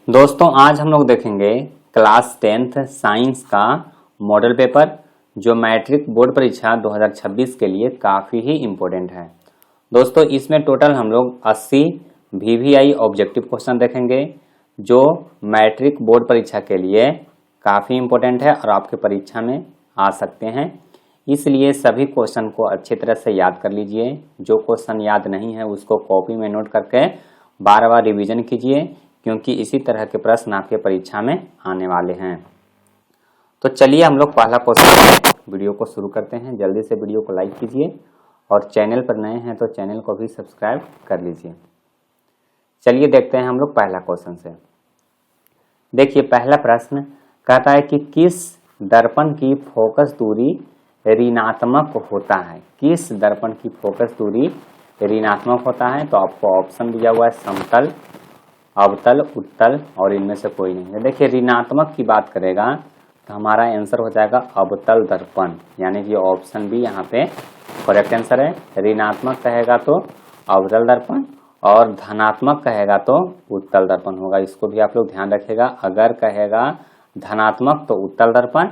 दोस्तों आज हम लोग देखेंगे क्लास 10th साइंस का मॉडल पेपर जो मैट्रिक बोर्ड परीक्षा 2026 के लिए काफ़ी ही इम्पोर्टेंट है। दोस्तों इसमें टोटल हम लोग 80 VVI ऑब्जेक्टिव क्वेश्चन देखेंगे जो मैट्रिक बोर्ड परीक्षा के लिए काफ़ी इम्पोर्टेंट है और आपके परीक्षा में आ सकते हैं। इसलिए सभी क्वेश्चन को अच्छी तरह से याद कर लीजिए। जो क्वेश्चन याद नहीं है उसको कॉपी में नोट करके बार बार रिवीजन कीजिए, क्योंकि इसी तरह के प्रश्न आपके परीक्षा में आने वाले हैं। तो चलिए हम लोग पहला क्वेश्चन वीडियो को शुरू करते हैं। जल्दी से वीडियो को लाइक कीजिए और चैनल पर नए हैं तो चैनल को भी सब्सक्राइब कर लीजिए। चलिए देखते हैं हम लोग पहला क्वेश्चन से। देखिए पहला प्रश्न कहता है कि किस दर्पण की फोकस दूरी ऋणात्मक होता है। किस दर्पण की फोकस दूरी ऋणात्मक होता है। तो आपको ऑप्शन दिया हुआ है समतल, अवतल, उत्तल और इनमें से कोई नहीं है। देखिए ऋणात्मक की बात करेगा तो हमारा आंसर हो जाएगा अवतल दर्पण, यानी कि ऑप्शन बी यहाँ पे करेक्ट आंसर है। ऋणात्मक कहेगा तो अवतल दर्पण और धनात्मक कहेगा तो उत्तल दर्पण होगा। इसको भी आप लोग ध्यान रखिएगा। अगर कहेगा धनात्मक तो उत्तल दर्पण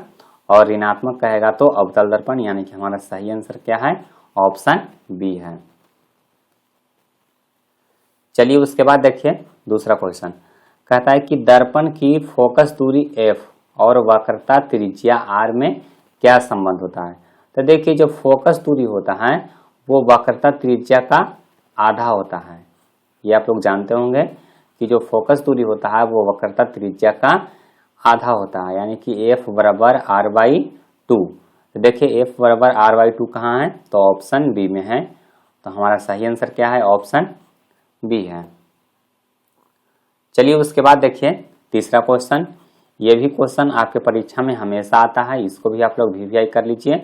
और ऋणात्मक कहेगा तो अवतल दर्पण, यानी कि हमारा सही आंसर क्या है, ऑप्शन बी है। चलिए उसके बाद देखिए दूसरा क्वेश्चन कहता है कि दर्पण की फोकस दूरी f और वक्रता त्रिज्या r में क्या संबंध होता है। तो देखिए जो फोकस दूरी होता है वो वक्रता त्रिज्या का आधा होता है। ये आप लोग जानते होंगे कि जो फोकस दूरी होता है वो वक्रता त्रिज्या का आधा होता है, यानी कि f बराबर r/2। तो देखिए f बराबर r/2 कहाँ है, तो ऑप्शन बी में है। तो हमारा सही आंसर क्या है, ऑप्शन बी है। चलिए उसके बाद देखिए तीसरा क्वेश्चन। ये भी क्वेश्चन आपके परीक्षा में हमेशा आता है, इसको भी आप लोग VVI कर लीजिए।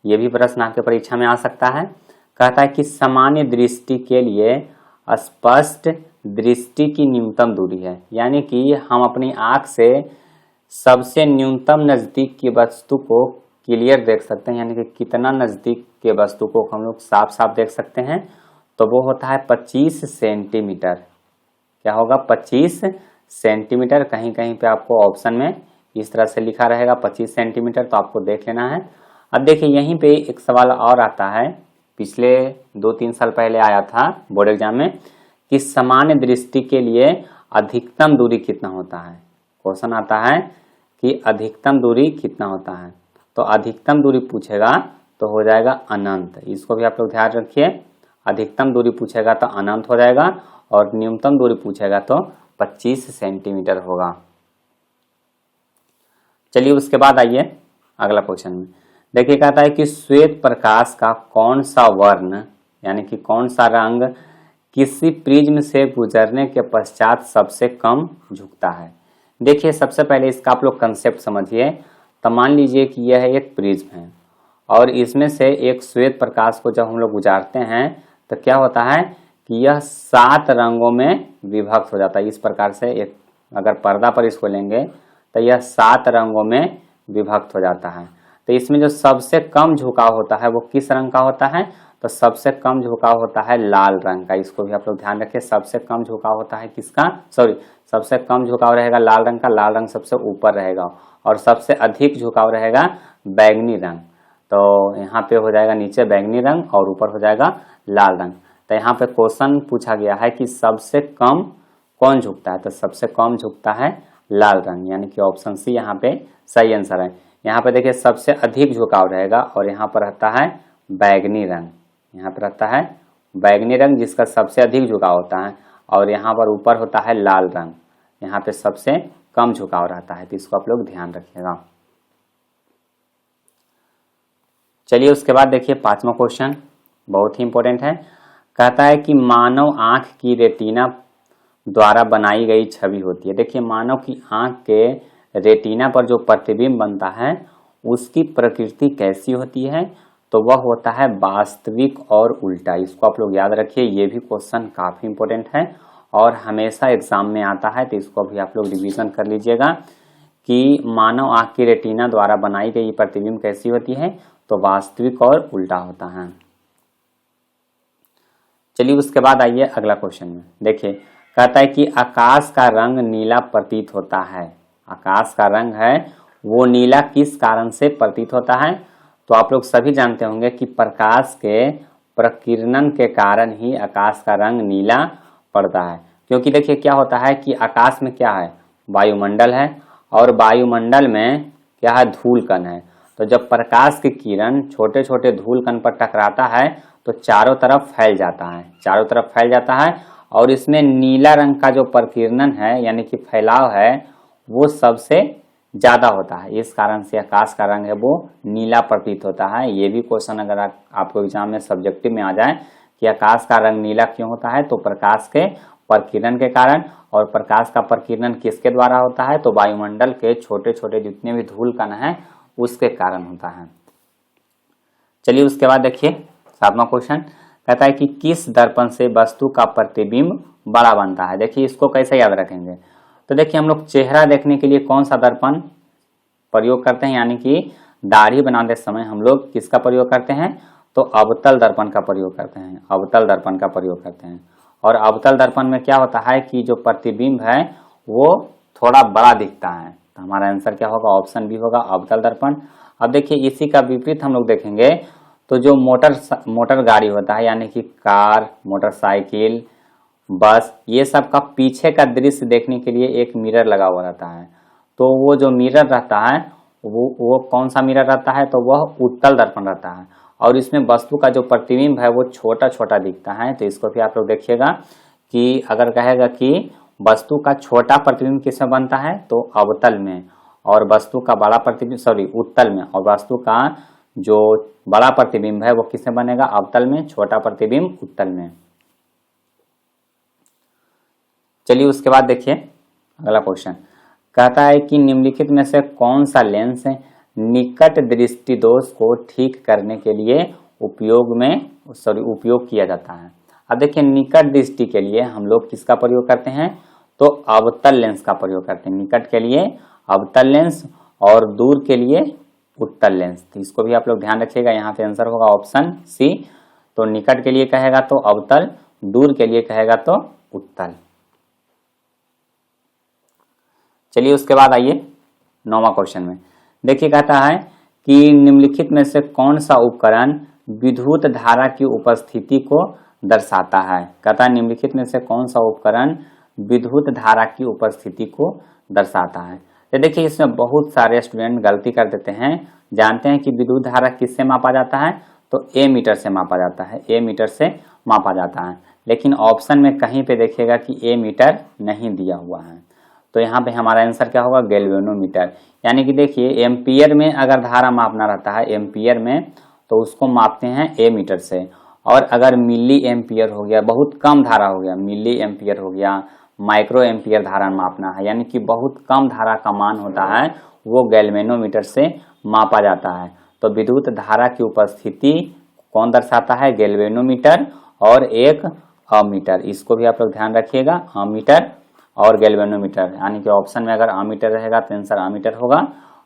ये भी प्रश्न आपके परीक्षा में आ सकता है। कहता है कि सामान्य दृष्टि के लिए स्पष्ट दृष्टि की न्यूनतम दूरी है, यानी कि हम अपनी आंख से सबसे न्यूनतम नजदीक की वस्तु को क्लियर देख सकते हैं, यानी कि कितना नजदीक के वस्तु को हम लोग साफ साफ देख सकते हैं। तो वो होता है 25 सेंटीमीटर। क्या होगा, 25 सेंटीमीटर। कहीं कहीं पे आपको ऑप्शन में इस तरह से लिखा रहेगा 25 सेंटीमीटर, तो आपको देख लेना है। अब देखिए यहीं पे एक सवाल और आता है, पिछले 2-3 साल पहले आया था बोर्ड एग्जाम में, कि सामान्य दृष्टि के लिए अधिकतम दूरी कितना होता है। क्वेश्चन आता है कि अधिकतम दूरी कितना होता है। तो अधिकतम दूरी पूछेगा तो हो जाएगा अनंत। इसको भी आप लोग ध्यान रखिए। अधिकतम दूरी पूछेगा तो अनंत हो जाएगा और न्यूनतम दूरी पूछेगा तो 25 सेंटीमीटर होगा। चलिए उसके बाद आइए अगला क्वेश्चन में। देखिए कहता है कि श्वेत प्रकाश का कौन सा वर्ण, यानी कि कौन सा रंग किसी प्रिज्म से गुजरने के पश्चात सबसे कम झुकता है। देखिए सबसे पहले इसका आप लोग कंसेप्ट समझिए। तो मान लीजिए कि यह एक प्रिज्म है और इसमें से एक श्वेत प्रकाश को जब हम लोग गुजारते हैं तो क्या होता है कि यह 7 रंगों में विभक्त हो जाता है। इस प्रकार से एक अगर पर्दा पर इसको लेंगे तो यह 7 रंगों में विभक्त हो जाता है। तो इसमें जो सबसे कम झुकाव होता है वो किस रंग का होता है, तो सबसे कम झुकाव होता है लाल रंग का। इसको भी आप लोग ध्यान रखिए। सबसे कम झुकाव होता है किसका, सबसे कम झुकाव रहेगा लाल रंग का। लाल रंग सबसे ऊपर रहेगा और सबसे अधिक झुकाव रहेगा बैंगनी रंग। तो यहाँ पे हो जाएगा नीचे बैंगनी रंग और ऊपर हो जाएगा लाल रंग। तो यहाँ पे क्वेश्चन पूछा गया है कि सबसे कम कौन झुकता है, तो सबसे कम झुकता है लाल रंग, यानी कि ऑप्शन सी यहाँ पे सही आंसर है। यहाँ पे देखिए सबसे अधिक झुकाव रहेगा और यहाँ पर रहता है बैगनी रंग। यहाँ पर रहता है बैगनी रंग जिसका सबसे अधिक झुकाव होता है और यहाँ पर ऊपर होता है लाल रंग। यहाँ पे सबसे कम झुकाव रहता है, तो इसको आप लोग ध्यान रखिएगा। चलिए उसके बाद देखिए पांचवा क्वेश्चन बहुत ही इंपॉर्टेंट है। कहता है कि मानव आंख की रेटिना द्वारा बनाई गई छवि होती है। देखिए मानव की आंख के रेटिना पर जो प्रतिबिंब बनता है उसकी प्रकृति कैसी होती है, तो वह होता है वास्तविक और उल्टा। इसको आप लोग याद रखिए। ये भी क्वेश्चन काफी इंपॉर्टेंट है और हमेशा एग्जाम में आता है, तो इसको भी आप लोग रिवीजन कर लीजिएगा कि मानव आंख की रेटिना द्वारा बनाई गई प्रतिबिंब कैसी होती है, तो वास्तविक और उल्टा होता है। चलिए उसके बाद आइए अगला क्वेश्चन में। देखिए कहता है कि आकाश का रंग नीला प्रतीत होता है। आकाश का रंग है वो नीला किस कारण से प्रतीत होता है? तो आप लोग सभी जानते होंगे कि प्रकाश के प्रकीर्णन के कारण ही आकाश का रंग नीला पड़ता है। क्योंकि देखिए क्या होता है कि आकाश में क्या है, वायुमंडल है, और वायुमंडल में क्या है, धूल कण है। तो जब प्रकाश की किरण छोटे छोटे धूल कण पर टकराता है तो चारों तरफ फैल जाता है, चारों तरफ फैल जाता है, और इसमें नीला रंग का जो प्रकीर्णन है यानी कि फैलाव है वो सबसे ज्यादा होता है। इस कारण से आकाश का रंग है वो नीला प्रतीत होता है। ये भी क्वेश्चन अगर आपको एग्जाम में सब्जेक्टिव में आ जाए कि आकाश का रंग नीला क्यों होता है, तो प्रकाश के प्रकीर्णन के कारण। और प्रकाश का प्रकीर्णन किसके द्वारा होता है, तो वायुमंडल के छोटे छोटे जितने भी धूल कण हैं उसके कारण होता है। चलिए उसके बाद देखिए 7वां क्वेश्चन कहता है कि किस दर्पण से वस्तु का प्रतिबिंब बड़ा बनता है। देखिए इसको कैसे याद रखेंगे, तो देखिए हम लोग चेहरा देखने के लिए कौन सा दर्पण प्रयोग करते हैं, यानी कि दाढ़ी बनाते समय हम लोग किसका प्रयोग करते हैं, तो अवतल दर्पण का प्रयोग करते हैं, अवतल दर्पण का प्रयोग करते हैं। और अवतल दर्पण में क्या होता है कि जो प्रतिबिंब है वो थोड़ा बड़ा दिखता है। तो हमारा आंसर क्या होगा, ऑप्शन बी होगा, अवतल दर्पण। अब देखिए इसी का विपरीत हम लोग देखेंगे तो जो मोटर गाड़ी होता है यानी कि कार, मोटरसाइकिल, बस, ये सब का पीछे का दृश्य देखने के लिए एक मिरर लगा हुआ रहता है। तो वो जो मिरर रहता है वो कौन सा मिरर रहता है, तो वह उत्तल दर्पण रहता है। और इसमें वस्तु का जो प्रतिबिंब है वो छोटा छोटा दिखता है। तो इसको भी आप लोग देखिएगा कि अगर कहेगा कि वस्तु का छोटा प्रतिबिंब किसमें बनता है, तो अवतल में, और वस्तु का बड़ा प्रतिबिंब उत्तल में, और वस्तु का जो बड़ा प्रतिबिंब है वो किसमें बनेगा, अवतल में, छोटा प्रतिबिंब उत्तल में। चलिए उसके बाद देखिए अगला क्वेश्चन कहता है कि निम्नलिखित में से कौन सा लेंस निकट दृष्टि दोष को ठीक करने के लिए उपयोग किया जाता है। अब देखिए निकट दृष्टि के लिए हम लोग किसका प्रयोग करते हैं, तो अवतल लेंस का प्रयोग करते हैं। निकट के लिए अवतल लेंस और दूर के लिए उत्तल लेंस। तो इसको भी आप लोग ध्यान रखिएगा, यहाँ पे आंसर होगा ऑप्शन सी। तो निकट के लिए कहेगा तो अवतल, दूर के लिए कहेगा तो उत्तल। चलिए उसके बाद आइए 9वां क्वेश्चन में। देखिए कहता है कि निम्नलिखित में से कौन सा उपकरण विद्युत धारा की उपस्थिति को दर्शाता है। कहता है निम्नलिखित में से कौन सा उपकरण विद्युत धारा की उपस्थिति को दर्शाता है। तो देखिए इसमें बहुत सारे स्टूडेंट गलती कर देते हैं। जानते हैं कि विद्युत धारा किससे मापा जाता है, तो ए मीटर से मापा जाता है, ए मीटर से मापा जाता है। लेकिन ऑप्शन में कहीं पे देखिएगा कि ए मीटर नहीं दिया हुआ है। तो यहाँ पे हमारा आंसर क्या होगा, गैल्वेनोमीटर। यानी कि देखिए एम्पियर में अगर धारा मापना रहता है एम्पियर में, तो उसको मापते हैं ए मीटर से। और अगर मिली एम्पियर हो गया, बहुत कम धारा हो गया, मिली एम्पियर हो गया, माइक्रो एम्पियर धारा मापना है, यानी कि बहुत कम धारा का मान होता है, वो गैल्वेनोमीटर से मापा जाता है। तो विद्युत धारा की उपस्थिति कौन दर्शाता है, गैल्वेनोमीटर और एक अमीटर। इसको भी आप लोग ध्यान रखिएगा, अमीटर और गैल्वेनोमीटर। यानी कि ऑप्शन में अगर अमीटर रहेगा तो आंसर अमीटर होगा,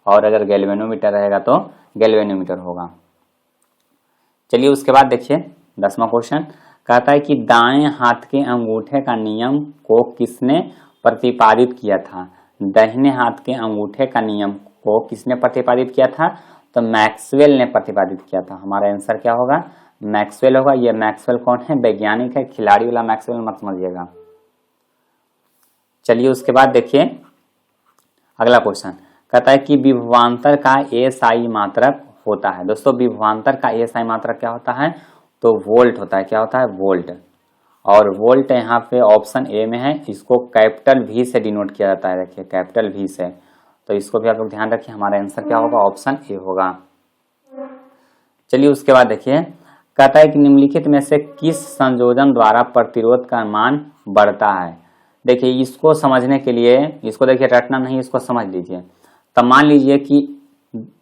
और अगर गैल्वेनोमीटर रहेगा तो गैल्वेनोमीटर होगा। चलिए उसके बाद देखिए 10वां क्वेश्चन कहता है कि दाएं हाथ के अंगूठे का नियम को किसने प्रतिपादित किया था। दाहिने हाथ के अंगूठे का नियम को किसने प्रतिपादित किया था, तो मैक्सवेल ने प्रतिपादित किया था। हमारा आंसर क्या होगा, मैक्सवेल होगा। ये मैक्सवेल कौन है, वैज्ञानिक है, खिलाड़ी वाला मैक्सवेल मत समझिएगा। चलिए उसके बाद देखिए अगला क्वेश्चन कहता है कि विभवांतर का एसआई मात्रक होता है। दोस्तों विभवांतर का एसआई मात्रक क्या होता है, तो वोल्ट होता है। क्या होता है, वोल्ट। और वोल्ट यहाँ पे ऑप्शन ए में है, इसको कैपिटल वी से डिनोट किया जाता है। देखिए कैपिटल वी से, तो इसको भी आप लोग ध्यान रखिए। हमारा आंसर क्या होगा, ऑप्शन ए होगा। चलिए उसके बाद देखिए कहता है कि निम्नलिखित में से किस संयोजन द्वारा प्रतिरोध का मान बढ़ता है। देखिए इसको समझने के लिए, इसको देखिए रटना नहीं, इसको समझ लीजिए। तब मान लीजिए कि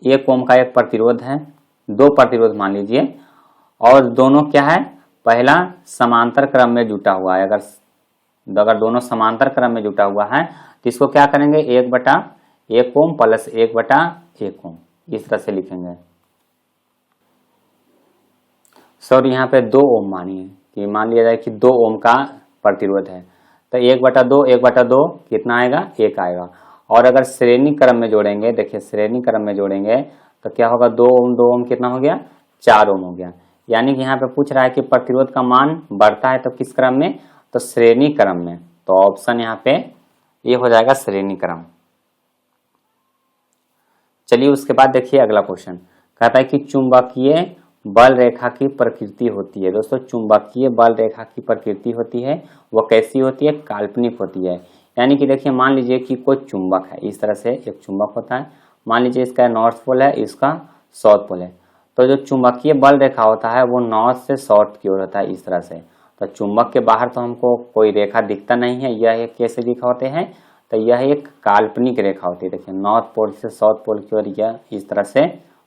1 ओम का एक प्रतिरोध है, 2 प्रतिरोध मान लीजिए, और दोनों क्या है, पहला समांतर क्रम में जुटा हुआ है। अगर दोनों समांतर क्रम में जुटा हुआ है तो इसको क्या करेंगे, 1/1 ओम प्लस 1/1 ओम, इस तरह से लिखेंगे। सॉरी यहाँ पे 2 ओम मानिए कि मान लिया जाए कि 2 ओम का प्रतिरोध है, तो 1/2 1/2 कितना आएगा, 1 आएगा। और अगर श्रेणी क्रम में जोड़ेंगे, देखिए श्रेणी क्रम में जोड़ेंगे तो क्या होगा, 2 ओम 2 ओम कितना हो गया, 4 ओम हो गया। यानी कि यहाँ पे पूछ रहा है कि प्रतिरोध का मान बढ़ता है तो किस क्रम में, तो श्रेणी क्रम में। तो ऑप्शन यहाँ पे ये हो जाएगा श्रेणी क्रम। चलिए उसके बाद देखिए अगला क्वेश्चन कहता है कि चुंबकीय बल रेखा की प्रकृति होती है। दोस्तों चुंबकीय बल रेखा की प्रकृति होती है वो कैसी होती है, काल्पनिक होती है। यानी कि देखिए मान लीजिए कि कोई चुंबक है, इस तरह से एक चुंबक होता है, मान लीजिए इसका नॉर्थ पोल है, इसका साउथ पोल है। तो जो चुंबकीय बल रेखा होता है वो नॉर्थ से साउथ की ओर होता है, इस तरह से। तो चुंबक के बाहर तो हमको कोई रेखा दिखता नहीं है, यह एक कैसे रेखा होते हैं, तो यह एक काल्पनिक रेखा होती है। देखिए नॉर्थ पोल से साउथ पोल की ओर यह इस तरह से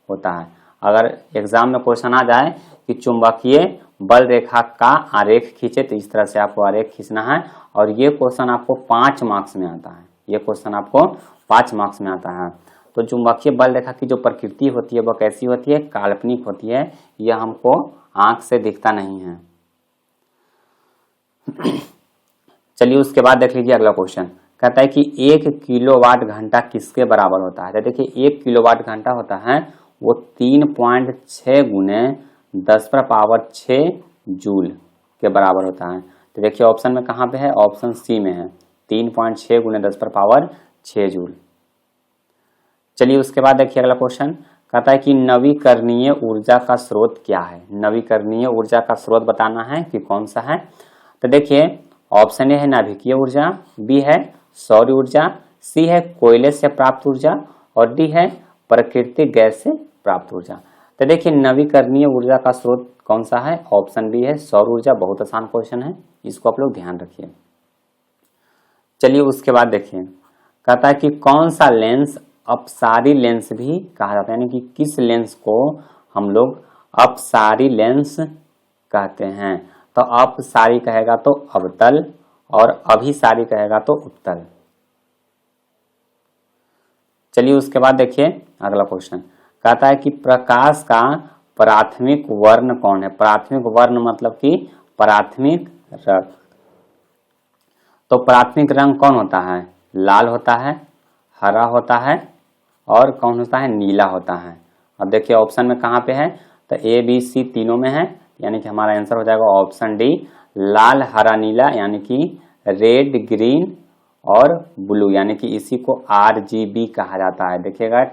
होता है। अगर एग्जाम में क्वेश्चन आ जाए कि चुंबकीय बल रेखा का आरेख खींचे, तो इस तरह से आपको आरेख खींचना है और ये क्वेश्चन आपको 5 मार्क्स में आता है। ये क्वेश्चन आपको 5 मार्क्स में आता है। तो चुंबकीय बल रेखा की जो प्रकृति होती है वह कैसी होती है, काल्पनिक होती है, यह हमको आंख से दिखता नहीं है। चलिए उसके बाद देख लीजिए अगला क्वेश्चन कहता है कि 1 किलोवाट घंटा किसके बराबर होता है। तो देखिए 1 किलोवाट घंटा होता है वो 3.6 गुने 10⁻6 जूल के बराबर होता है। तो देखिए ऑप्शन में कहाँ पे है, ऑप्शन सी में है, 3.6 गुने 10⁻6 जूल। चलिए उसके बाद देखिए अगला क्वेश्चन कहता है कि नवीकरणीय ऊर्जा का स्रोत क्या है। नवीकरणीय ऊर्जा का स्रोत बताना है कि कौन सा है। तो देखिए ऑप्शन ए है नाभिकीय ऊर्जा, बी है सौर ऊर्जा, सी है कोयले से प्राप्त ऊर्जा और डी है प्राकृतिक गैस से प्राप्त ऊर्जा। तो देखिए नवीकरणीय ऊर्जा का स्रोत कौन सा है, ऑप्शन बी है सौर ऊर्जा। बहुत आसान क्वेश्चन है, इसको आप लोग ध्यान रखिए। चलिए उसके बाद देखिए कहता है कि कौन सा लेंस अपसारी लेंस भी कहा जाता है, यानी कि किस लेंस को हम लोग अपसारी लेंस कहते हैं। तो अपसारी कहेगा तो अवतल और अभिसारी कहेगा तो उत्तल। चलिए उसके बाद देखिए अगला क्वेश्चन कहता है कि प्रकाश का प्राथमिक वर्ण कौन है। प्राथमिक वर्ण मतलब कि प्राथमिक रंग। तो प्राथमिक रंग कौन होता है, लाल होता है, हरा होता है और कौन होता है, नीला होता है। अब देखिए ऑप्शन में कहाँ पे है, तो ए बी सी तीनों में है, यानी कि हमारा आंसर हो जाएगा ऑप्शन डी, लाल हरा नीला, यानी कि रेड ग्रीन और ब्लू, यानी कि इसी को RGB कहा जाता है। देखिएगा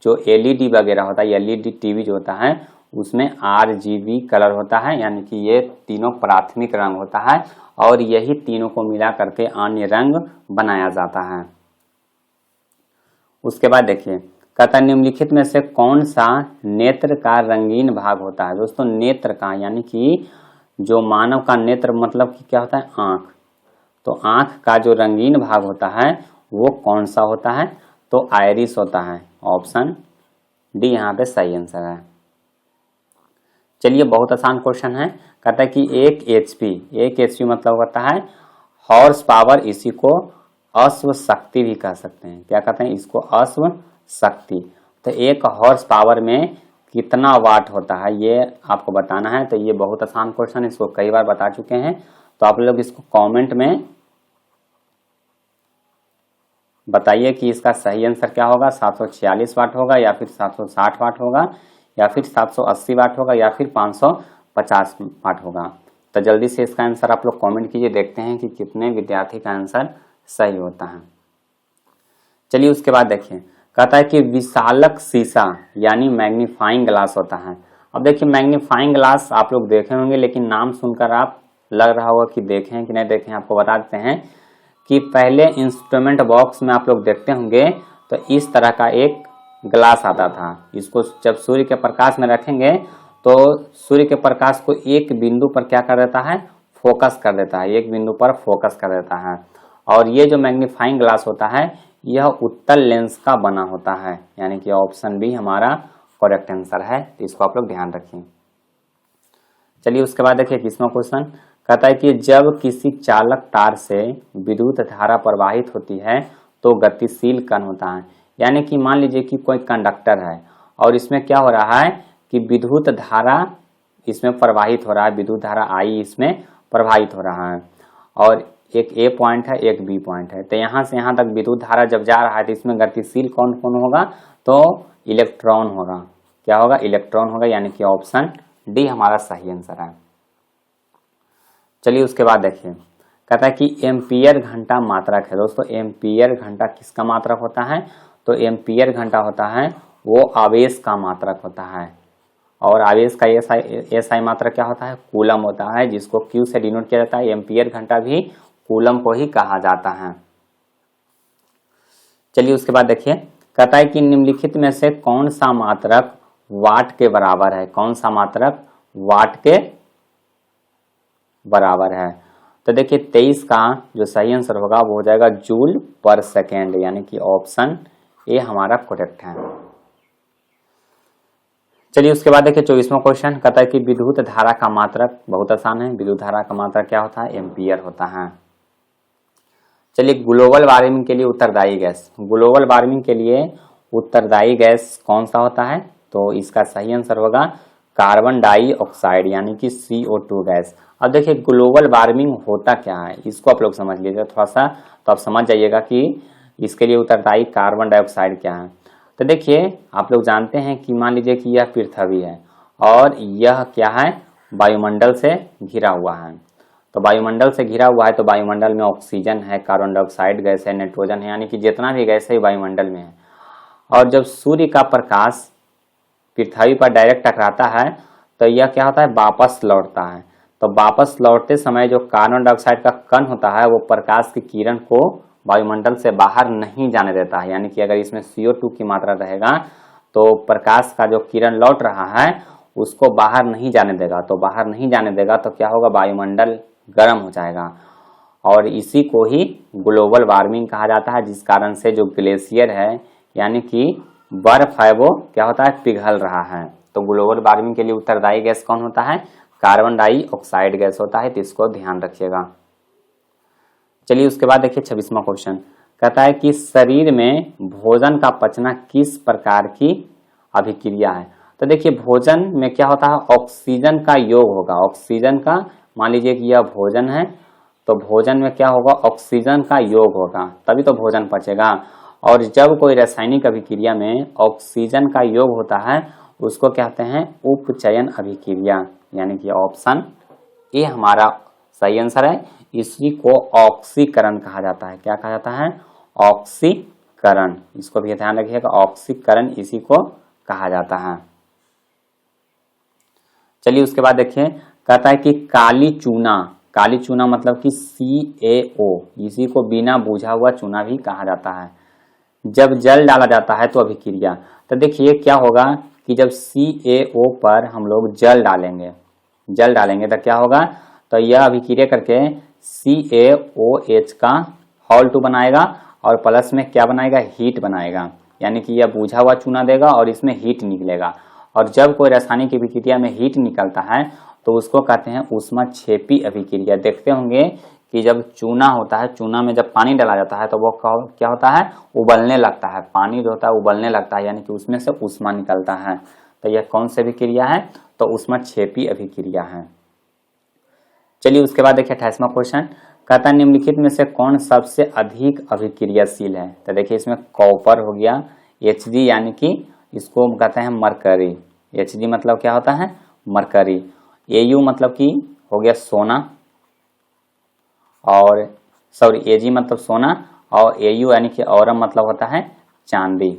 जो LED वगैरह होता है, LED टीवी जो होता है उसमें RGB कलर होता है, यानी कि ये तीनों प्राथमिक रंग होता है और यही तीनों को मिला करके अन्य रंग बनाया जाता है। उसके बाद देखिए कहता है निम्नलिखित में से कौन सा नेत्र का रंगीन भाग होता है। दोस्तों नेत्र का यानी कि जो मानव का नेत्र मतलब कि क्या होता है, आंख। तो आंख का जो रंगीन भाग होता है वो कौन सा होता है, तो आइरिस होता है। ऑप्शन डी यहाँ पे सही आंसर है। चलिए बहुत आसान क्वेश्चन है, कहता है कि 1 HP मतलब होता है हॉर्स पावर, इसी को अश्व शक्ति भी कह सकते हैं। क्या कहते हैं इसको, अश्व शक्ति। तो 1 हॉर्स पावर में कितना वाट होता है ये आपको बताना है। तो ये बहुत आसान क्वेश्चन है, इसको कई बार बता चुके हैं। तो आप लोग इसको कमेंट में बताइए कि इसका सही आंसर क्या होगा, 746 वाट होगा या फिर 760 वाट होगा या फिर 780 वाट होगा या फिर 550 वाट होगा। तो जल्दी से इसका आंसर आप लोग कमेंट कीजिए, देखते हैं कि कितने विद्यार्थी का आंसर सही होता है। चलिए उसके बाद देखिए कहता है कि विशालक शीशा यानी मैग्नीफाइंग ग्लास होता है। अब देखिए मैग्नीफाइंग ग्लास आप लोग देखे होंगे, लेकिन नाम सुनकर आप लग रहा होगा कि देखें हैं कि नहीं देखें। आपको बता देते हैं कि पहले इंस्ट्रूमेंट बॉक्स में आप लोग देखते होंगे तो इस तरह का एक ग्लास आता था। इसको जब सूर्य के प्रकाश में रखेंगे तो सूर्य के प्रकाश को एक बिंदु पर क्या कर देता है, फोकस कर देता है, एक बिंदु पर फोकस कर देता है। और ये जो मैग्नीफाइंग ग्लास होता है यह उत्तल लेंस का बना होता है, यानी कि ऑप्शन बी हमारा करेक्ट आंसर है। तो इसको आप लोग ध्यान रखिए। चलिए उसके बाद देखिए 21वां क्वेश्चन कहता है कि जब किसी चालक तार से विद्युत धारा प्रवाहित होती है तो गतिशील कण होता है। यानी कि मान लीजिए कि कोई कंडक्टर है और इसमें क्या हो रहा है कि विद्युत धारा इसमें प्रवाहित हो रहा है, विद्युत धारा I इसमें प्रवाहित हो रहा है और एक ए पॉइंट है, एक बी पॉइंट है। तो यहाँ से यहाँ तक विद्युत धारा जब जा रहा है तो इसमें गतिशील कौन कौन होगा, तो इलेक्ट्रॉन होगा। क्या होगा, इलेक्ट्रॉन होगा, यानी कि ऑप्शन डी हमारा सही आंसर है। चलिए उसके बाद देखिए, कहता है कि एम्पियर घंटा मात्रक है। दोस्तों एम्पियर घंटा किसका मात्रक होता है, तो एम्पियर घंटा होता है वो आवेश का मात्रक होता है, और आवेश का एसआई मात्रक क्या होता है, कूलम होता है, जिसको क्यू से डिनोट किया जाता है। एम्पियर घंटा भी कूलम को ही कहा जाता है। चलिए उसके बाद देखिए, कहता है कि निम्नलिखित में से कौन सा मात्रक वाट के बराबर है, कौन सा मात्रक वाट के बराबर है। तो देखिए 23 का जो सही आंसर होगा वो हो जाएगा जूल पर सेकेंड, यानी कि ऑप्शन ए हमारा करेक्ट है। चलिए उसके बाद देखिए 24वां क्वेश्चन, कहता है कि विद्युत धारा का मात्रक, बहुत आसान है, विद्युत धारा का मात्रक क्या होता है, एम्पियर होता है। चलिए ग्लोबल वार्मिंग के लिए उत्तरदायी गैस, ग्लोबल वार्मिंग के लिए उत्तरदायी गैस कौन सा होता है, तो इसका सही आंसर होगा कार्बन डाइऑक्साइड, यानी कि CO2 गैस। अब देखिए ग्लोबल वार्मिंग होता क्या है, इसको आप लोग समझ लीजिए थोड़ा सा, तो आप समझ जाइएगा कि इसके लिए उत्तरदायी कार्बन डाइऑक्साइड क्या है। तो देखिए आप लोग जानते हैं कि मान लीजिए कि यह पृथ्वी है और यह क्या है, वायुमंडल से घिरा हुआ है। तो वायुमंडल से घिरा हुआ है तो वायुमंडल में ऑक्सीजन है, कार्बन डाइऑक्साइड गैस है, नाइट्रोजन है, यानी कि जितना भी गैस है वायुमंडल में है। और जब सूर्य का प्रकाश पृथ्वी पर डायरेक्ट टकराता है तो यह क्या होता है, वापस लौटता है। तो वापस लौटते समय जो कार्बन डाइऑक्साइड का कण होता है वो प्रकाश की किरण को वायुमंडल से बाहर नहीं जाने देता है, यानी कि अगर इसमें CO2 की मात्रा रहेगा तो प्रकाश का जो किरण लौट रहा है उसको बाहर नहीं जाने देगा। तो बाहर नहीं जाने देगा तो क्या होगा, वायुमंडल गर्म हो जाएगा, और इसी को ही ग्लोबल वार्मिंग कहा जाता है, जिस कारण से जो ग्लेशियर है यानी कि बर्फ है वो क्या होता है, पिघल रहा है। तो ग्लोबल वार्मिंग के लिए उत्तरदायी गैस कौन होता है, कार्बन डाइऑक्साइड गैस होता है, तो इसको ध्यान रखिएगा। चलिए उसके बाद देखिए 26वां क्वेश्चन, कहता है कि शरीर में भोजन का पचना किस प्रकार की अभिक्रिया है। तो देखिए भोजन में क्या होता है, ऑक्सीजन का योग होगा, ऑक्सीजन का, मान लीजिए कि यह भोजन है तो भोजन में क्या होगा, ऑक्सीजन का योग होगा, तभी तो भोजन पचेगा। और जब कोई रासायनिक अभिक्रिया में ऑक्सीजन का योग होता है उसको कहते हैं उपचयन अभिक्रिया, यानी कि ऑप्शन ए हमारा सही आंसर है। इसी को ऑक्सीकरण कहा जाता है। क्या कहा जाता है, ऑक्सीकरण, इसको भी ध्यान रखिएगा, ऑक्सीकरण इसी को कहा जाता है। चलिए उसके बाद देखिए, कहता है कि काली चूना, काली चूना मतलब कि CaO, इसी को बिना बुझा हुआ चूना भी कहा जाता है। जब जल डाला जाता है तो अभिक्रिया, तो देखिए क्या होगा कि जब CaO पर हम लोग जल डालेंगे तो क्या होगा, तो यह अभिक्रिया करके CaOH का Hal2 बनाएगा और प्लस में क्या बनाएगा, हीट बनाएगा, यानी कि यह बुझा हुआ चूना देगा और इसमें हीट निकलेगा। और जब कोई रासायनिक अभिक्रिया में हीट निकलता है तो उसको कहते हैं ऊष्माक्षेपी अभिक्रिया। देखते होंगे कि जब चूना होता है, चूना में जब पानी डाला जाता है तो वो क्या होता है, उबलने लगता है, पानी जो होता है उबलने लगता है, यानी कि उसमें से ऊष्मा निकलता है। तो यह कौन सी अभिक्रिया है, तो ऊष्माक्षेपी अभिक्रिया है। चलिए उसके बाद देखिए 28वां क्वेश्चन, कहता है निम्नलिखित में से कौन सबसे अधिक अभिक्रियाशील है। तो देखिए इसमें कॉपर हो गया, Hg यानी कि इसको कहते हैं मरकरी, Hg मतलब क्या होता है, मरकरी, Au मतलब कि हो गया सोना, और सॉरी Ag मतलब सोना, और Au यानी कि औरम मतलब होता है चांदी,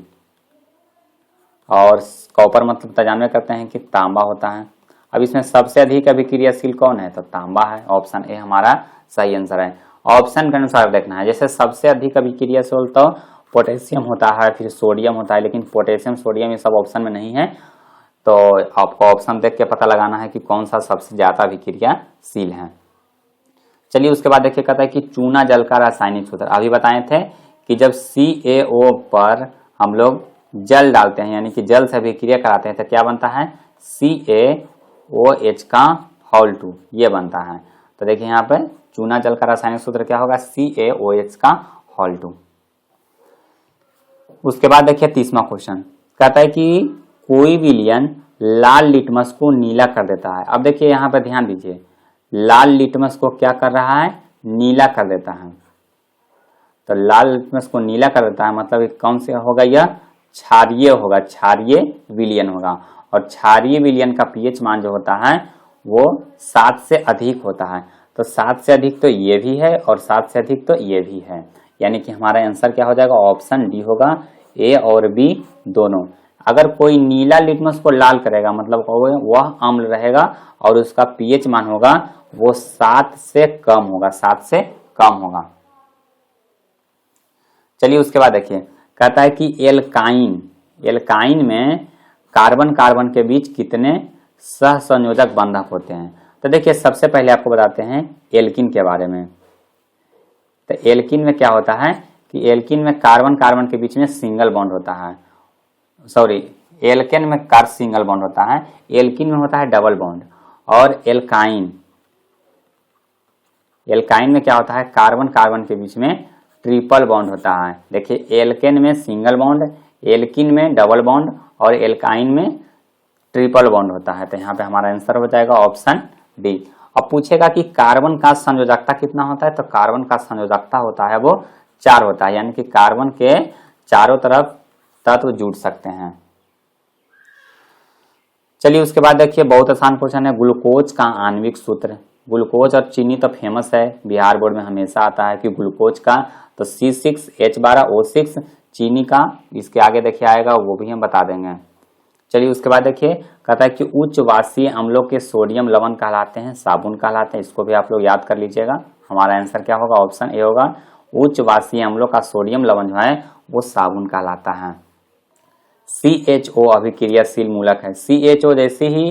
और कॉपर मतलब तो जानवे करते हैं कि तांबा होता है। अब इसमें सबसे अधिक अभिक्रियाशील कौन है, तो तांबा है, ऑप्शन ए हमारा सही आंसर है। ऑप्शन के अनुसार देखना है, जैसे सबसे अधिक अभिक्रियाशील तो पोटेशियम होता है, फिर सोडियम होता है, लेकिन पोटेशियम सोडियम ये सब ऑप्शन में नहीं है, तो आपको ऑप्शन देख के पता लगाना है कि कौन सा सबसे ज्यादा अभिक्रियाशील है। चलिए उसके बाद देखिए, कहता है कि चूना जल का रासायनिक सूत्र, अभी बताए थे कि जब CaO पर हम लोग जल डालते हैं यानी कि जल से अभिक्रिया कराते हैं तो क्या बनता है, CaOH का Hal2 ये बनता है। तो देखिए यहाँ पे चूना जल का रासायनिक सूत्र क्या होगा, CaOH का Hal2। उसके बाद देखिए 30वां क्वेश्चन, कहता है कि कोई विलयन लाल लिटमस को नीला कर देता है। अब देखिए यहाँ पे ध्यान दीजिए, लाल लिटमस को क्या कर रहा है, नीला कर देता है। तो लाल लिटमस को नीला कर देता है, मतलब कौन से होगा, यह क्षारीय होगा, क्षारीय विलयन होगा। और क्षारीय विलयन का पीएच मान जो होता है वो 7 से अधिक होता है। तो 7 से अधिक तो ये भी है और 7 से अधिक तो ये भी है, यानी कि हमारा आंसर क्या हो जाएगा, ऑप्शन डी होगा, ए और बी दोनों। अगर कोई नीला लिटमस को लाल करेगा मतलब वह अम्ल रहेगा और उसका पीएच मान होगा वो 7 से कम होगा, 7 से कम होगा। चलिए उसके बाद देखिए, कहता है कि एल्काइन में कार्बन कार्बन के बीच कितने सहसंयोजक बंधक होते हैं। तो देखिए सबसे पहले आपको बताते हैं एल्किन के बारे में। तो एल्किन में क्या होता है कि एल्किन में कार्बन कार्बन के बीच में सिंगल बॉन्ड होता है, सॉरी एल्केन में सिंगल बॉन्ड होता है, एल्किन में होता है डबल बॉन्ड। और एल्काइन में क्या होता है, कार्बन कार्बन के बीच में ट्रिपल बॉन्ड होता है। देखिए एल्केन में सिंगल बॉन्ड, एल्किन में डबल बॉन्ड और एल्काइन में ट्रिपल बॉन्ड होता है। तो यहाँ पे हमारा आंसर हो जाएगा ऑप्शन डी। अब पूछेगा कि कार्बन का संयोजकता कितना होता है, तो कार्बन का संयोजकता होता है वो 4 होता है, यानी कि कार्बन के चारों तरफ तत्व जुड़ सकते हैं। चलिए उसके बाद देखिए बहुत आसान क्वेश्चन है, ग्लूकोज का आणविक सूत्र। ग्लूकोज और चीनी तो फेमस है, बिहार बोर्ड में हमेशा आता है कि ग्लूकोज का तो C6H12O6, चीनी का इसके आगे देखिए आएगा वो भी हम बता देंगे। चलिए उसके बाद देखिए कहता है कि उच्च वाष्पीय अम्लों के सोडियम लवण कहलाते हैं, साबुन कहलाते हैं। इसको भी आप लोग याद कर लीजिएगा, हमारा आंसर क्या होगा, ऑप्शन ए होगा, उच्च वाष्पीय अम्लों का सोडियम लवण जो है वो साबुन कहलाता है। CHO अभिक्रियाशील मूलक है, CHO जैसे ही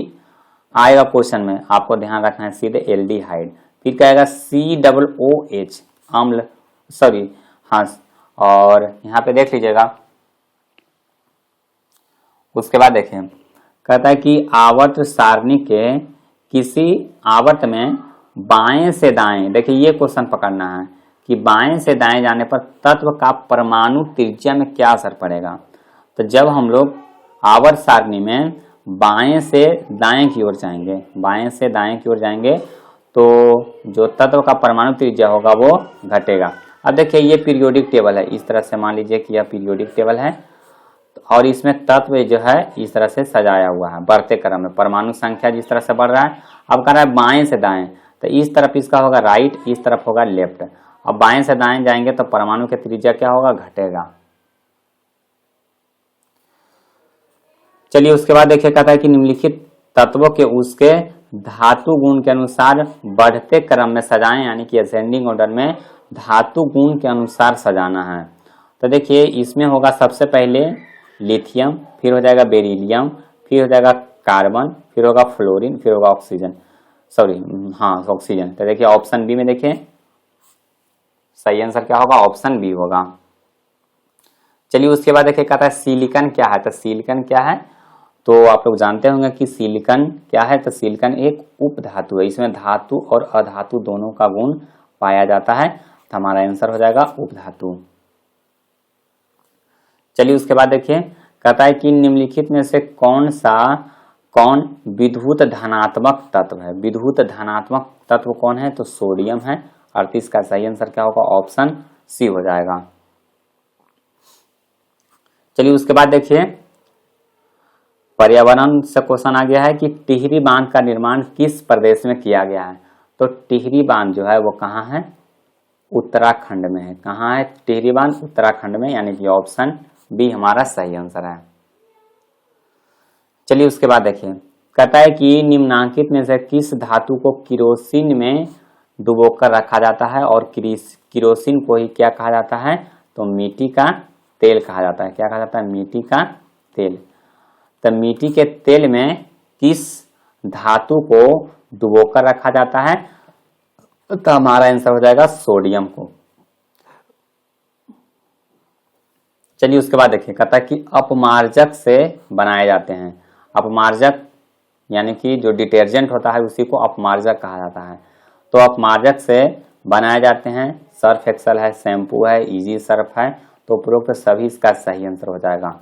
आएगा क्वेश्चन में आपको ध्यान रखना है सीधे एल्डिहाइड, फिर कहेगा COOH अम्ल, सॉरी हाँ, और यहाँ पे देख लीजिएगा। उसके बाद देखें कहता है कि आवर्त सारणी के किसी आवर्त में बाएं से दाएं, देखिए ये क्वेश्चन पकड़ना है कि बाएं से दाएं जाने पर तत्व का परमाणु त्रिज्या में क्या असर पड़ेगा। तो जब हम लोग आवर्त सारणी में बाएं से दाएं की ओर जाएंगे, बाएं से दाएं की ओर जाएंगे तो जो तत्व का परमाणु त्रिज्या होगा वो घटेगा। अब देखिए ये पीरियोडिक टेबल है, इस तरह से मान लीजिए कि यह पीरियोडिक टेबल है और इसमें तत्व जो है इस तरह से सजाया हुआ है बढ़ते क्रम में, परमाणु संख्या जिस तरह से बढ़ रहा है। अब कह रहा है बाएं से दाएं, तो इस तरफ इसका होगा राइट, इस तरफ होगा लेफ्ट। अब बाएं से दाएं जाएंगे तो परमाणु के त्रिज्या क्या होगा, घटेगा। चलिए उसके बाद देखिए कहता है कि निम्नलिखित तत्वों के उसके धातु गुण के अनुसार बढ़ते क्रम में सजाएं, यानी कि असेंडिंग ऑर्डर में धातु गुण के अनुसार सजाना है। तो देखिए इसमें होगा सबसे पहले लिथियम, फिर हो जाएगा बेरिलियम, फिर हो जाएगा कार्बन, फिर होगा फ्लोरीन, फिर होगा ऑक्सीजन, सॉरी हाँ ऑक्सीजन। तो देखिए ऑप्शन बी में देखिए सही आंसर क्या होगा, ऑप्शन बी होगा। चलिए उसके बाद देखिए कहता है सिलिकॉन क्या है। तो सिलिकॉन क्या है, तो आप लोग जानते होंगे कि सिलिकॉन क्या है। तो सिलिकॉन एक उप धातु है, इसमें धातु और अधातु दोनों का गुण पाया जाता है। तो हमारा आंसर हो जाएगा उप धातु। चलिए उसके बाद देखिए कहता है कि निम्नलिखित में से कौन विद्युत धनात्मक तत्व है। विद्युत धनात्मक तत्व कौन है, तो सोडियम है। अर्थात इसका सही आंसर क्या होगा, ऑप्शन सी हो जाएगा। चलिए उसके बाद देखिए पर्यावरण से क्वेश्चन आ गया है कि टिहरी बांध का निर्माण किस प्रदेश में किया गया है। तो टिहरी बांध जो है वो कहाँ है, उत्तराखंड में है। कहाँ है टिहरी बांध, उत्तराखंड में, यानी कि ऑप्शन बी हमारा सही आंसर है। चलिए उसके बाद देखिए कहता है कि निम्नांकित में से किस धातु को किरोसिन में डुबोकर रखा जाता है, और किरोसिन को ही क्या कहा जाता है, तो मिट्टी का तेल कहा जाता है। क्या कहा जाता है, मिट्टी का तेल। तो मिट्टी के तेल में किस धातु को डुबोकर रखा जाता है, तो हमारा आंसर हो जाएगा सोडियम को। चलिए उसके बाद देखिए कहता है कि अपमार्जक से बनाए जाते हैं। अपमार्जक यानी कि जो डिटर्जेंट होता है उसी को अपमार्जक कहा जाता है। तो अपमार्जक से बनाए जाते हैं, सर्फ एक्सेल है, शैम्पू है, इजी सर्फ है। तो उपरोक्त सभी इसका सही आंसर हो जाएगा।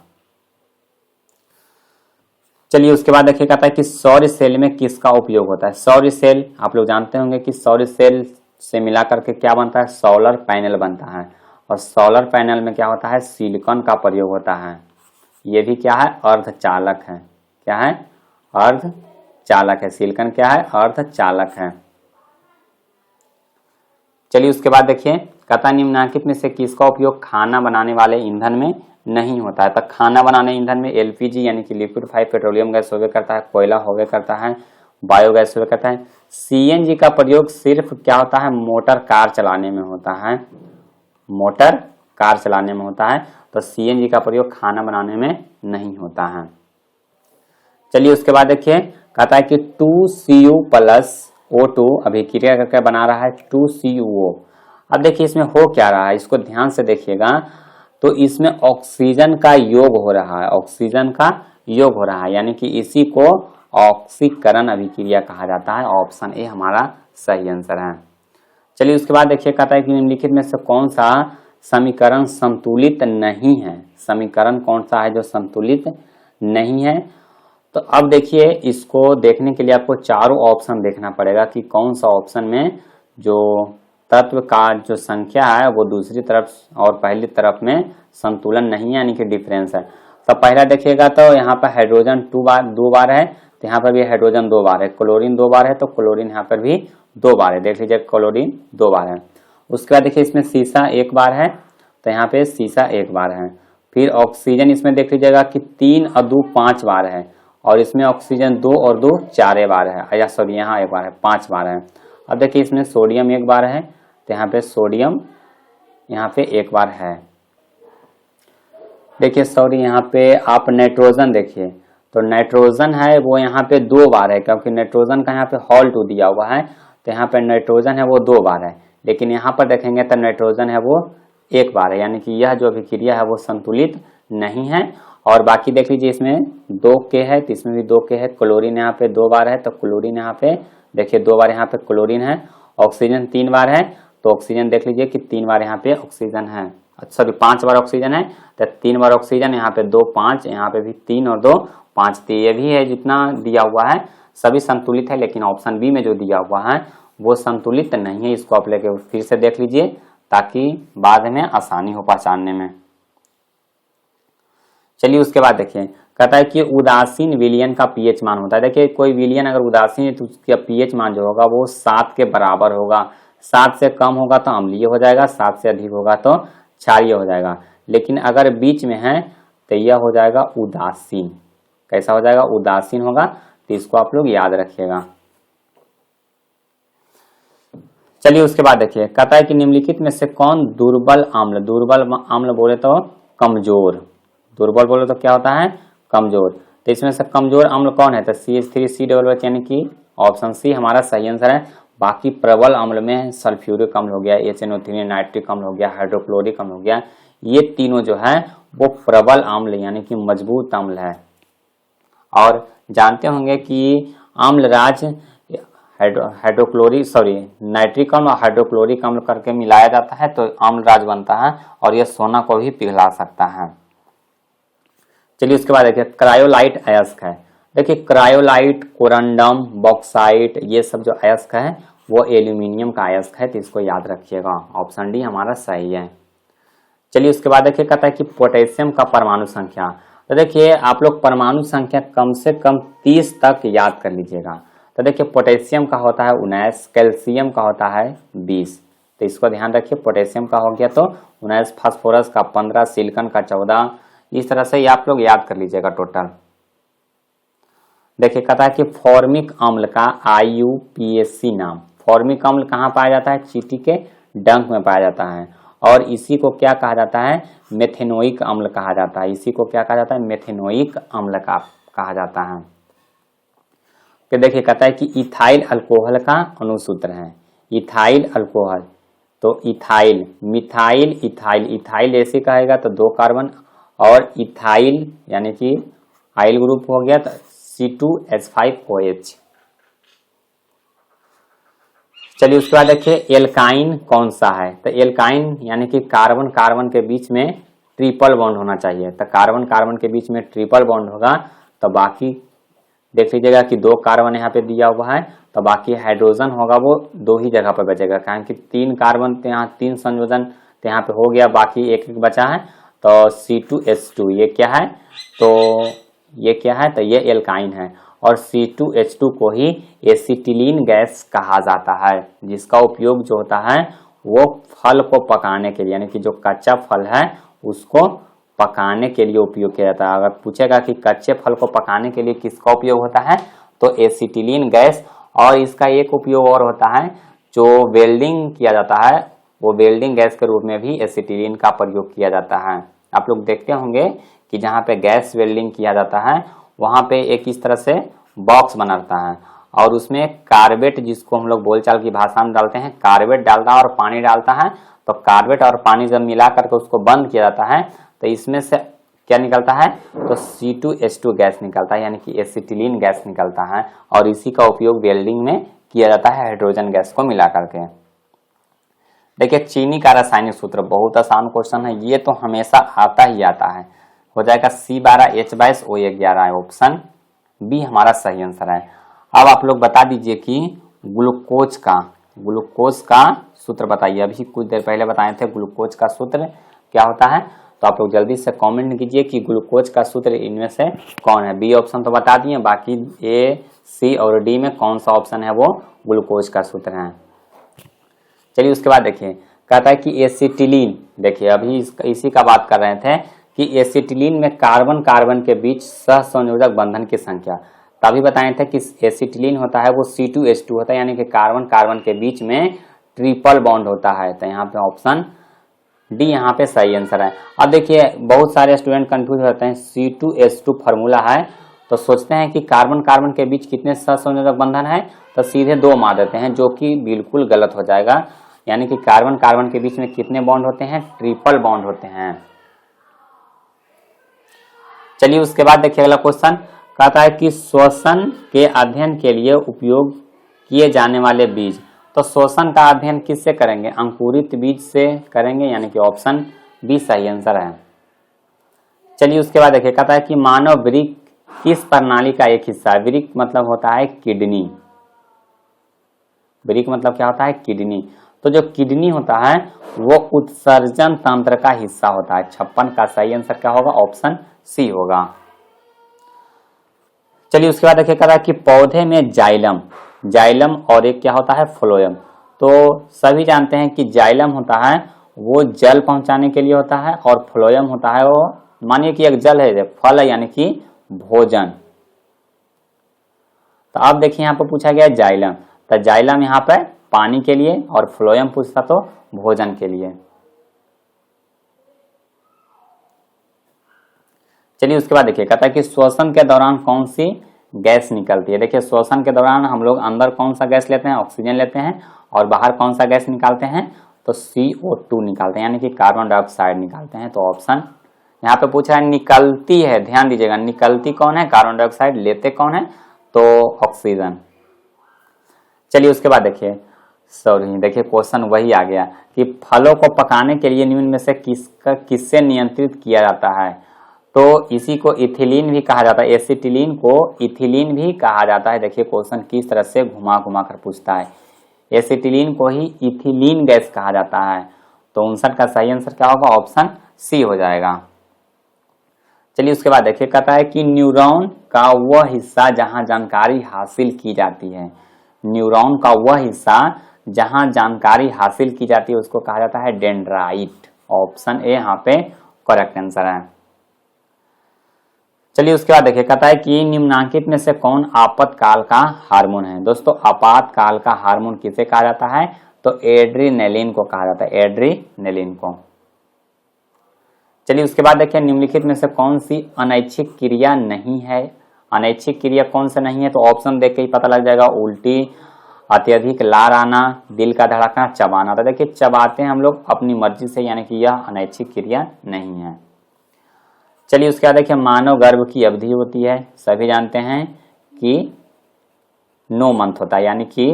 चलिए उसके बाद देखिए कहता है कि सौर सेल में किसका उपयोग होता है। सौर सेल आप लोग जानते होंगे कि सौर सेल से मिला करके क्या बनता है, सोलर पैनल बनता है। और सोलर पैनल में क्या होता है, सिलिकॉन का प्रयोग होता है। ये भी क्या है, अर्धचालक है। क्या है, अर्धचालक है। सिलिकॉन क्या है, अर्धचालक है। चलिए उसके बाद देखिए, कहता है निम्नलिखित में से किसका उपयोग खाना बनाने वाले ईंधन में नहीं होता है। तो खाना बनाने ईंधन में एलपीजी यानी कि लिक्विफाइड पेट्रोलियम गैस होवे करता है, कोयला होवे करता है, बायोगैस होवे करता है। सीएनजी का प्रयोग सिर्फ क्या होता है, मोटर कार चलाने में होता है। मोटर कार चलाने में होता है। तो सीएनजी का प्रयोग खाना बनाने में नहीं होता है। चलिए उसके बाद देखिए, कहता है कि 2Cu प्लस O2 अभिक्रिया करके बना रहा है 2CuO। अब देखिए इसमें हो क्या रहा है, इसको ध्यान से देखिएगा। तो इसमें ऑक्सीजन का योग हो रहा है, ऑक्सीजन का योग हो रहा है, यानी कि इसी को ऑक्सीकरण अभिक्रिया कहा जाता है। ऑप्शन ए हमारा सही आंसर है। चलिए उसके बाद देखिए, कहता है कि निम्नलिखित में से कौन सा समीकरण संतुलित नहीं है। समीकरण कौन सा है जो संतुलित नहीं है। तो अब देखिए, इसको देखने के लिए आपको चारों ऑप्शन देखना पड़ेगा कि कौन सा ऑप्शन में जो तत्व का जो संख्या है वो दूसरी तरफ और पहली तरफ में संतुलन नहीं है, यानी कि डिफरेंस है। तो पहला देखिएगा तो यहाँ पर हाइड्रोजन दो बार है, तो यहाँ पर भी हाइड्रोजन 2 बार है। क्लोरीन 2 बार है, तो क्लोरीन यहाँ पर भी 2 बार है। देख लीजिए क्लोरीन 2 बार है। उसके बाद देखिए इसमें सीसा 1 बार है, तो यहाँ पे सीसा 1 बार है। फिर ऑक्सीजन इसमें देख लीजिएगा कि 3 और 2 5 बार है, और इसमें ऑक्सीजन 2 और 2 4 बार है, या सॉरी यहाँ 1 बार है, 5 बार है। अब देखिए इसमें सोडियम 1 बार है, तो यहाँ पे सोडियम यहाँ पे 1 बार है। देखिए सॉरी यहाँ पे आप नाइट्रोजन देखिए, तो नाइट्रोजन है वो यहाँ पे 2 बार है, क्योंकि नाइट्रोजन का यहाँ पे हॉल 2 दिया हुआ है, तो यहाँ पे नाइट्रोजन है वो 2 बार है। लेकिन यहाँ पर देखेंगे तो नाइट्रोजन है वो 1 बार है, यानी कि यह जो अभिक्रिया है वो संतुलित नहीं है। और बाकी देख लीजिए इसमें 2 के है, तो इसमें भी 2 के है। क्लोरीन यहाँ पे 2 बार है, तो क्लोरीन यहाँ पे देखिए 2 बार यहाँ पे क्लोरीन है। ऑक्सीजन 3 बार है, तो ऑक्सीजन देख लीजिए कि 3 बार यहाँ पे ऑक्सीजन है, सॉरी 5 बार ऑक्सीजन है, तो 3 बार ऑक्सीजन, यहाँ पे 2 5, यहाँ पे भी 3 और 2 5, तो ये भी है जितना दिया हुआ है सभी संतुलित है। लेकिन ऑप्शन बी में जो दिया हुआ है वो संतुलित नहीं है। इसको आप लेके फिर से देख लीजिए ताकि बाद में आसानी हो पहचानने में। चलिए उसके बाद देखिए, कहता है कि उदासीन विलयन का पीएच मान होता है। देखिए कोई विलयन अगर उदासीन है तो उसका पीएच मान जो होगा वो 7 के बराबर होगा। 7 से कम होगा तो अम्लीय हो जाएगा, 7 से अधिक होगा तो क्षारीय हो जाएगा। लेकिन अगर बीच में है तो यह हो जाएगा उदासीन। कैसा हो जाएगा, उदासीन होगा। तो इसको आप लोग याद रखिएगा। चलिए उसके बाद देखिए, कहता है कि निम्नलिखित में से कौन दुर्बल अम्ल, दुर्बल अम्ल बोले तो कमजोर, दुर्बल बोले तो क्या होता है, कमजोर। तो इसमें से कमजोर अम्ल कौन है, तो CH3COOH, यानी कि ऑप्शन सी हमारा सही आंसर है। बाकी प्रबल अम्ल में सल्फ्यूरिक अम्ल हो गया, HNO3 नाइट्रिक अम्ल हो गया, हाइड्रोक्लोरिक अम्ल हो गया, ये तीनों जो है वो प्रबल अम्ल यानी कि मजबूत अम्ल है। और जानते होंगे कि अम्लराज हाइड्रोक्लोरिक सॉरी नाइट्रिक अम्ल और हाइड्रोक्लोरिक अम्ल करके मिलाया जाता है तो अम्लराज बनता है, और यह सोना को भी पिघला सकता है। चलिए उसके बाद देखिए, क्रायोलाइट अयस्क है। देखिए क्रायोलाइट, कोरंडम, बॉक्साइट, ये सब जो अयस्क है वो एल्यूमिनियम का अयस्क है, तो इसको याद रखिएगा। ऑप्शन डी हमारा सही है। चलिए उसके बाद देखिए, कहता है कि पोटेशियम का परमाणु संख्या। तो देखिए आप लोग परमाणु संख्या कम से कम 30 तक याद कर लीजिएगा। तो देखिए पोटेशियम का होता है 19, कैल्शियम का होता है 20, तो इसको ध्यान रखिए। पोटेशियम का हो गया तो 19, फास्फोरस का 15, सिलिकॉन का 14, इस तरह से आप लोग याद कर लीजिएगा टोटल। देखिए कहता है कि फॉर्मिक अम्ल का IUPAC नाम। फॉर्मिक अम्ल कहाँ पाया जाता है, चींटी के डंक में पाया जाता है, और इसी को क्या कहा जाता है, मेथेनोइक अम्ल कहा जाता है। इसी को क्या कहा जाता है, मेथेनोइक अम्ल का कहा जाता है। तो देखिए कहता है कि इथाइल अल्कोहल का अनुसूत्र है, इथाइल अल्कोहल। तो इथाइल, मिथाइल, इथाइल, इथाइल ऐसे कहेगा तो 2 कार्बन, और इथाइल यानी कि आइल ग्रुप हो गया तो C2H5OH। चलिए उसके बाद देखिए एल्काइन कौन सा है, तो एल्काइन यानी कि कार्बन कार्बन के बीच में ट्रिपल बॉन्ड होना चाहिए। तो कार्बन कार्बन के बीच में ट्रिपल बॉन्ड होगा तो बाकी देख लीजिएगा कि 2 कार्बन यहाँ पे दिया हुआ है, तो बाकी हाइड्रोजन होगा वो 2 ही जगह पर बचेगा, कारण कि 3 कार्बन यहाँ 3 संयोजन तो यहाँ पे हो गया, बाकी एक एक बचा है। तो C2H2 ये क्या है, तो ये क्या है, तो ये एल्काइन है। और C2H2 को ही एसिटिलीन गैस कहा जाता है, जिसका उपयोग जो होता है वो फल को पकाने के लिए, यानी कि जो कच्चा फल है उसको पकाने के लिए उपयोग किया जाता है। अगर पूछेगा कि कच्चे फल को पकाने के लिए किसका उपयोग होता है, तो एसिटिलीन गैस। और इसका एक उपयोग और होता है, जो वेल्डिंग किया जाता है, वो वेल्डिंग गैस के रूप में भी एसिटिलीन का प्रयोग किया जाता है। आप लोग देखते होंगे कि जहाँ पे गैस वेल्डिंग किया जाता है वहाँ पे एक इस तरह से बॉक्स बना रहता है, और उसमें कार्बेट, जिसको हम लोग बोलचाल की भाषा में डालते हैं, कार्बेट डालता है और पानी डालता है। तो कार्बेट और पानी जब मिला करके उसको बंद किया जाता है तो इसमें से क्या निकलता है, तो C2H2 गैस निकलता है, यानी कि एसिटिलीन गैस निकलता है। और इसी का उपयोग वेल्डिंग में किया जाता है हाइड्रोजन गैस को मिला करके। देखिए चीनी का रासायनिक सूत्र बहुत आसान क्वेश्चन है, ये तो हमेशा आता ही आता है। हो जाएगा C12H22O11, ऑप्शन बी हमारा सही आंसर है। अब आप लोग बता दीजिए कि ग्लूकोज का सूत्र बताइए। अभी कुछ देर पहले बताए थे ग्लूकोज का सूत्र क्या होता है, तो आप लोग जल्दी से कमेंट कीजिए कि ग्लूकोज का सूत्र इनमें से कौन है। बी ऑप्शन तो बता दिए, बाकी ए, सी और डी में कौन सा ऑप्शन है वो ग्लूकोज का सूत्र है। चलिए उसके बाद देखिए, कहता है कि एसिटिलीन, देखिए अभी इसी का बात कर रहे थे कि एसिटिलीन में कार्बन कार्बन के बीच सहसंयोजक बंधन की संख्या। तभी बताए थे कि एसिटिलीन होता है वो C2H2 होता है, यानी कि कार्बन कार्बन के बीच में ट्रिपल बॉन्ड होता है। तो यहाँ पे ऑप्शन डी यहाँ पे सही आंसर है। अब देखिए बहुत सारे स्टूडेंट कंफ्यूज होते हैं, C2H2 फार्मूला है तो सोचते हैं कि कार्बन कार्बन के बीच कितने सहसंयोजक बंधन है, तो सीधे 2 मार देते हैं, जो कि बिल्कुल गलत हो जाएगा। यानी कि कार्बन कार्बन के बीच में कितने बॉन्ड होते हैं, ट्रिपल बॉन्ड होते हैं। चलिए उसके बाद देखिए अगला क्वेश्चन कहता है कि श्वसन के अध्ययन के लिए उपयोग किए जाने वाले बीज। तो श्वसन का अध्ययन किससे करेंगे, अंकुरित बीज से करेंगे, यानी कि ऑप्शन बी सही आंसर है। चलिए उसके बाद देखिए, कहता है कि मानव वृक्क किस प्रणाली का एक हिस्सा है। वृक्क मतलब होता है किडनी, वृक्क मतलब क्या होता है, किडनी। तो जो किडनी होता है वो उत्सर्जन तंत्र का हिस्सा होता है। 56 का सही आंसर क्या होगा, ऑप्शन सी होगा। चलिए उसके बाद देखिए, कहता है कि पौधे में जाइलम और एक क्या होता है, फ्लोएम। तो सभी जानते हैं कि जाइलम होता है वो जल पहुंचाने के लिए होता है, और फ्लोएम होता है वो, मानिए कि एक जल है, फल है, यानी कि भोजन। तो अब देखिए यहाँ पर पूछा गया जाइलम, तो जाइलम यहाँ पर पानी के लिए और फ्लोएम पूछता तो भोजन के लिए। चलिए उसके बाद देखिए, कहता है कि श्वसन के दौरान कौन सी गैस निकलती है। देखिए श्वसन के दौरान हम लोग अंदर कौन सा गैस लेते हैं, ऑक्सीजन लेते हैं, और बाहर कौन सा गैस निकालते हैं, तो CO2 निकालते हैं, यानी कि कार्बन डाइऑक्साइड निकालते हैं। तो ऑप्शन यहाँ पे पूछा है निकलती है, ध्यान दीजिएगा, निकलती कौन है, कार्बन डाइऑक्साइड, लेते कौन है, तो ऑक्सीजन। चलिए उसके बाद देखिए, देखिए क्वेश्चन वही आ गया कि फलों को पकाने के लिए निम्न में से किससे नियंत्रित किया जाता है। तो इसी को इथिलीन भी कहा जाता है, एसिटिलीन को इथिलीन भी कहा जाता है। देखिए क्वेश्चन किस तरह से घुमा घुमा कर पूछता है। एसिटिलीन को ही इथिलीन गैस कहा जाता है। तो 59 का सही आंसर क्या होगा, ऑप्शन सी हो जाएगा। चलिए उसके बाद देखिए, कहता है कि न्यूरॉन का वह हिस्सा जहां जानकारी हासिल की जाती है। न्यूरॉन का वह हिस्सा जहां जानकारी हासिल की जाती है उसको कहा जाता है डेंड्राइट। ऑप्शन ए यहाँ पे करेक्ट आंसर है। चलिए उसके बाद देखिए, कहता है कि निम्नांकित में से कौन आपातकाल का हार्मोन है। दोस्तों आपातकाल का हार्मोन किसे कहा जाता है, तो एड्रीनेलिन को कहा जाता है, एड्रीनेलिन को। चलिए उसके बाद देखिए, निम्नलिखित में से कौन सी अनैच्छिक क्रिया नहीं है। अनैच्छिक क्रिया कौन सा नहीं है, तो ऑप्शन देख के ही पता लग जाएगा, उल्टी, अत्यधिक लार आना, दिल का धड़कना, चबाना। तो देखिए चबाते हैं हम लोग अपनी मर्जी से, यानी कि यह अनैच्छिक क्रिया नहीं है। चलिए उसके बाद देखिए, मानव गर्भ की अवधि होती है, सभी जानते हैं कि 9 मंथ होता है, यानी कि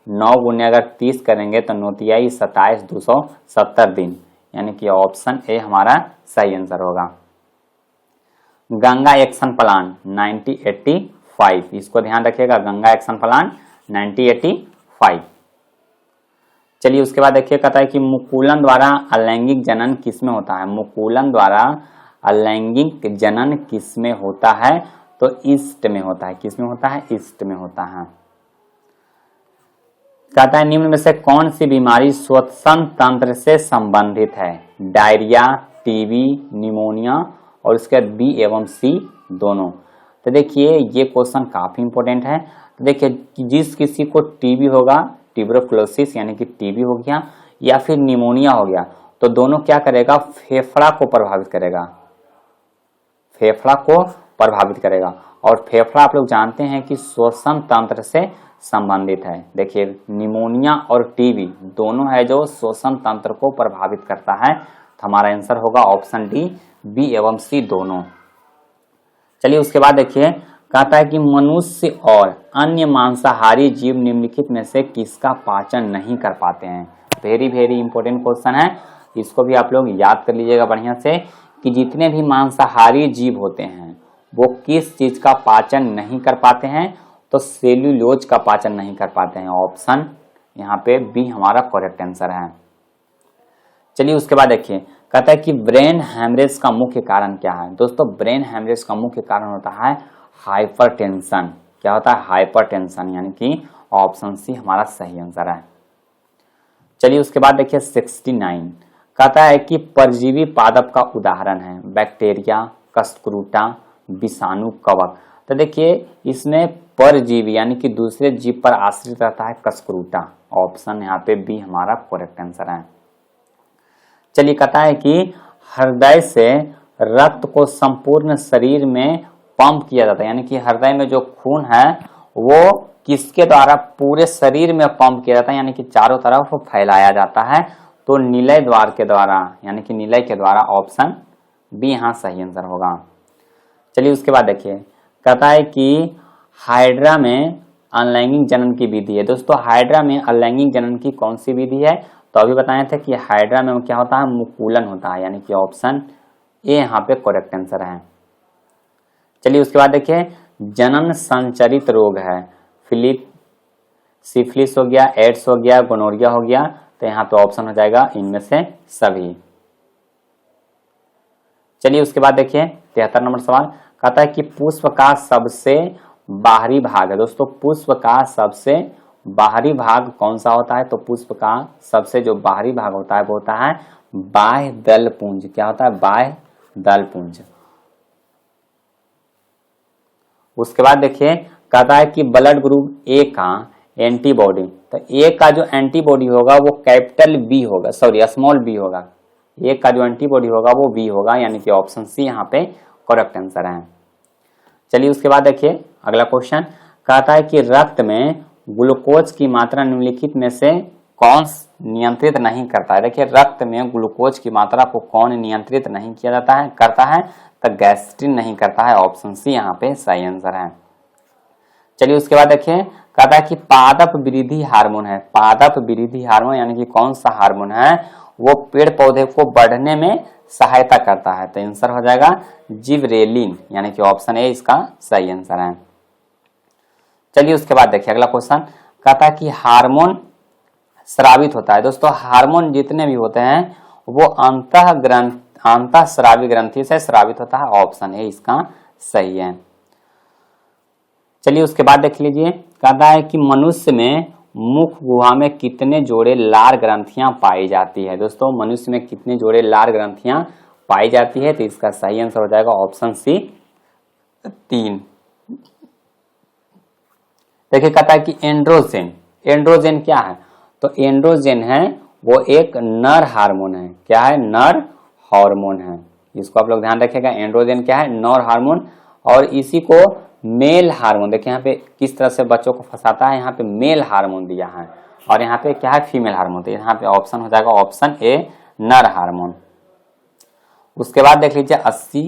9 गुने अगर 30 करेंगे तो 9 तिहाई 27, 270 दिन, यानी कि ऑप्शन ए हमारा सही आंसर होगा। गंगा एक्शन प्लान 1985, इसको ध्यान रखिएगा, गंगा एक्शन प्लान 1985। चलिए उसके बाद देखिए, कहता है कि मुकुलन द्वारा अलैंगिक जनन किसमें होता है? मुकुलन द्वारा अलैंगिक जनन किसमें होता है? तो ईस्ट में होता है। किसमें होता है? ईस्ट में होता है। कहता है निम्न में से कौन सी बीमारी श्वसन तंत्र से संबंधित है? डायरिया, टीबी, निमोनिया और उसके बाद बी एवं सी दोनों। तो देखिए ये क्वेश्चन काफी इंपॉर्टेंट है। तो देखिए जिस किसी को टीबी होगा, ट्यूबरकुलोसिस यानी कि टीबी हो गया या फिर निमोनिया हो गया, तो दोनों क्या करेगा? फेफड़ा को प्रभावित करेगा, फेफड़ा को प्रभावित करेगा। और फेफड़ा आप लोग जानते हैं कि श्वसन तंत्र से संबंधित है। देखिए निमोनिया और टीबी दोनों है जो श्वसन तंत्र को प्रभावित करता है। तो हमारा आंसर होगा ऑप्शन डी, बी एवं सी दोनों। चलिए उसके बाद देखिए, कहता है कि मनुष्य और अन्य मांसाहारी जीव निम्नलिखित में से किसका पाचन नहीं कर पाते हैं? वेरी वेरी इंपॉर्टेंट क्वेश्चन है, इसको भी आप लोग याद कर लीजिएगा बढ़िया से कि जितने भी मांसाहारी जीव होते हैं वो किस चीज का पाचन नहीं कर पाते हैं? तो सेल्यूलोज का पाचन नहीं कर पाते हैं। ऑप्शन यहाँ पे बी हमारा करेक्ट आंसर है। चलिए उसके बाद देखिए, कहता है कि ब्रेन हैमरेज का मुख्य कारण क्या है? दोस्तों ब्रेन हैमरेज का मुख्य कारण होता है हाइपरटेंशन। क्या होता है? हाइपरटेंशन, यानी कि ऑप्शन सी हमारा सही आंसर है। चलिए उसके बाद देखिए 69, कहता है कि परजीवी पादप का उदाहरण है बैक्टीरिया, कस्क्रूटा, विषाणु, कवक। तो देखिए इसमें परजीवी यानी कि दूसरे जीव पर आश्रित रहता है कस्क्रूटा। ऑप्शन यहाँ पे बी हमारा करेक्ट आंसर है। चलिए कहता है कि हृदय से रक्त को संपूर्ण शरीर में पंप किया जाता है, यानी कि हृदय में जो खून है वो किसके द्वारा पूरे शरीर में पंप किया जाता है, यानी कि चारों तरफ फैलाया जाता है? तो नीलय द्वार के द्वारा, यानी कि नीलय के द्वारा। ऑप्शन बी यहाँ सही आंसर होगा। चलिए उसके बाद देखिए, कहता है कि हाइड्रा में अनलैंगिक जनन की विधि है। दोस्तों हाइड्रा में अनलैंगिक जनन की कौन सी विधि है? तो अभी बताए थे कि हाइड्रा में क्या होता है? मुकुलन होता है, यानी कि ऑप्शन ए यहाँ पे करेक्ट आंसर है। चलिए उसके बाद देखिए, जनन संचरित रोग है सिफिलिस हो गया, एड्स हो गया, गोनोरिया हो गया। तो यहाँ पे ऑप्शन हो जाएगा इनमें से सभी। चलिए उसके बाद देखिए 73 नंबर सवाल, कहता है कि पुष्प का सबसे बाहरी भाग है। दोस्तों पुष्प का सबसे बाहरी भाग कौन सा होता है? तो पुष्प का सबसे जो बाहरी भाग होता है वो होता है बाह्य दल पुंज। क्या होता है? बाह्य दल पुंज। उसके बाद देखिए, कहता है कि ब्लड ग्रुप ए का एंटीबॉडी, तो ए का जो एंटीबॉडी होगा वो कैपिटल बी होगा, सॉरी स्मॉल बी होगा। ए का जो एंटीबॉडी होगा वो बी होगा, यानी कि ऑप्शन सी यहाँ पे करेक्ट आंसर है। चलिए उसके बाद देखिए अगला क्वेश्चन, कहता है कि रक्त में ग्लूकोज की मात्रा निम्नलिखित में से कौन नियंत्रित नहीं करता है? देखिए रक्त में ग्लूकोज की मात्रा को कौन नियंत्रित नहीं किया जाता है, करता है? तो गैस्ट्रिन नहीं करता है। ऑप्शन सी यहाँ पे सही आंसर है। चलिए उसके बाद देखिए, कहता है कि पादप वृद्धि हार्मोन है। पादप वृद्धि हार्मोन यानी कि कौन सा हार्मोन है? वो पेड़ पौधे को बढ़ने में सहायता करता है। तो आंसर हो जाएगा जिबरेलिन, यानी कि ऑप्शन ए इसका सही आंसर है। चलिए उसके बाद देखिए अगला क्वेश्चन, कहता है कि हार्मोन स्रावित होता है। दोस्तों हार्मोन जितने भी होते हैं वो अंतः स्रावी ग्रंथि से स्रावित होता है। ऑप्शन ए इसका सही है। चलिए उसके बाद देख लीजिए, कहता है कि मनुष्य में मुख गुहा में कितने जोड़े लार ग्रंथियां पाई जाती है? दोस्तों मनुष्य में कितने जोड़े लार ग्रंथियां पाई जाती है? तो इसका सही आंसर हो जाएगा ऑप्शन सी 3। देखिए कहता है कि एंड्रोजन, एंड्रोजन क्या है? तो एंड्रोजन है वो एक नर हार्मोन है। क्या है? नर हार्मोन है। इसको आप लोग ध्यान रखिएगा, एंड्रोजन क्या है? नर हार्मोन। और इसी को मेल हार्मोन, देखिए यहाँ पे किस तरह से बच्चों को फंसाता है, यहाँ पे मेल हार्मोन दिया है और यहाँ पे क्या है? Female hormone. तो यहाँ पे ऑप्शन हो जाएगा ऑप्शन ए नर हार्मोन। उसके बाद देख लीजिए 80,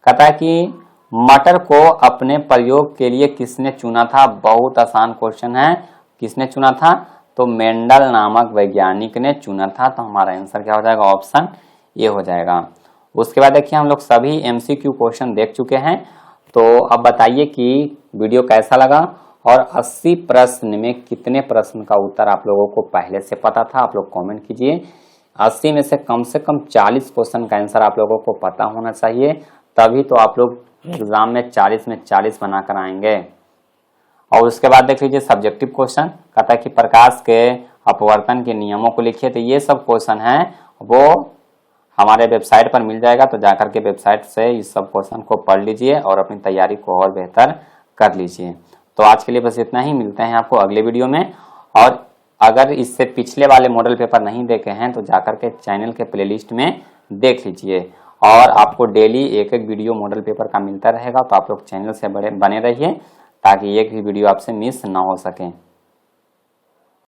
कहता है कि मटर को अपने प्रयोग के लिए किसने चुना था? बहुत आसान क्वेश्चन है। किसने चुना था? तो मेंडल नामक वैज्ञानिक ने चुना था। तो हमारा आंसर क्या हो जाएगा? ऑप्शन ए हो जाएगा। उसके बाद देखिए हम लोग सभी MCQ क्वेश्चन देख चुके हैं। तो अब बताइए कि वीडियो कैसा लगा और 80 प्रश्न में कितने प्रश्न का उत्तर आप लोगों को पहले से पता था, आप लोग कमेंट कीजिए। 80 में से कम 40 क्वेश्चन का आंसर आप लोगों को पता होना चाहिए, तभी तो आप लोग एग्जाम में 40 में 40 बना कर आएंगे। और उसके बाद देख लीजिए सब्जेक्टिव क्वेश्चन, कहता है कि प्रकाश के अपवर्तन के नियमों को लिखिए। तो ये सब क्वेश्चन है वो हमारे वेबसाइट पर मिल जाएगा, तो जाकर के वेबसाइट से इस सब क्वेश्चन को पढ़ लीजिए और अपनी तैयारी को और बेहतर कर लीजिए। तो आज के लिए बस इतना ही, मिलते हैं आपको अगले वीडियो में। और अगर इससे पिछले वाले मॉडल पेपर नहीं देखे हैं तो जाकर के चैनल के प्लेलिस्ट में देख लीजिए, और आपको डेली एक एक वीडियो मॉडल पेपर का मिलता रहेगा। तो आप लोग चैनल से बने रहिए ताकि एक भी वीडियो आपसे मिस ना हो सके।